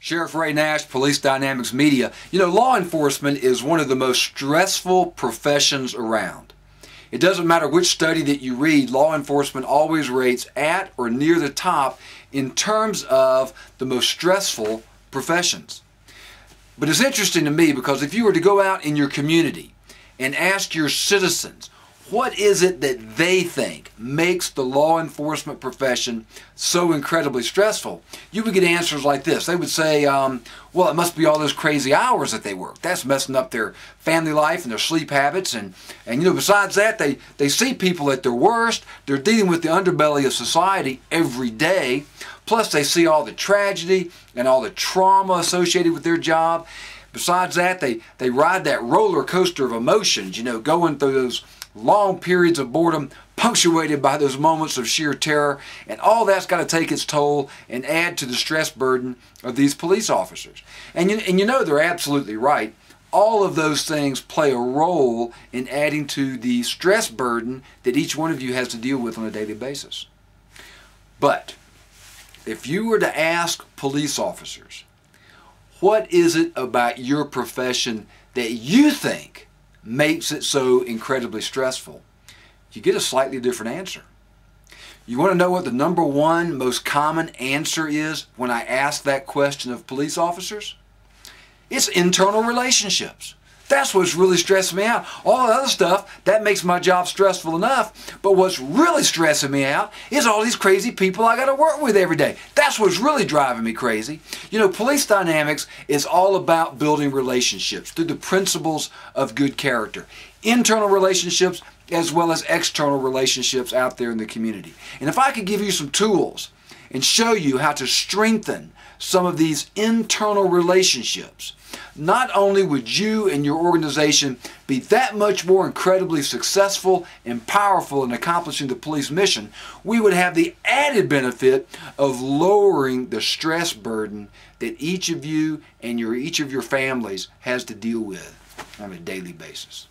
Sheriff Ray Nash, Police Dynamics Media. You know, law enforcement is one of the most stressful professions around. It doesn't matter which study that you read, law enforcement always rates at or near the top in terms of the most stressful professions. But it's interesting to me because if you were to go out in your community and ask your citizens, what is it that they think makes the law enforcement profession so incredibly stressful? You would get answers like this. They would say, well, it must be all those crazy hours that they work. That's messing up their family life and their sleep habits. And you know, besides that, they see people at their worst. They're dealing with the underbelly of society every day. Plus, they see all the tragedy and all the trauma associated with their job. Besides that, they ride that roller coaster of emotions, you know, going through those long periods of boredom punctuated by those moments of sheer terror, and all that's got to take its toll and add to the stress burden of these police officers. And you know they're absolutely right. All of those things play a role in adding to the stress burden that each one of you has to deal with on a daily basis. But if you were to ask police officers, what is it about your profession that you think makes it so incredibly stressful? You get a slightly different answer. You want to know what the number one most common answer is when I ask that question of police officers? It's internal relationships. That's what's really stressing me out. All the other stuff, that makes my job stressful enough, but what's really stressing me out is all these crazy people I got to work with every day. That's what's really driving me crazy. You know, police dynamics is all about building relationships through the principles of good character. Internal relationships as well as external relationships out there in the community. And if I could give you some tools and show you how to strengthen some of these internal relationships, not only would you and your organization be that much more incredibly successful and powerful in accomplishing the police mission, we would have the added benefit of lowering the stress burden that each of you and each of your families has to deal with on a daily basis.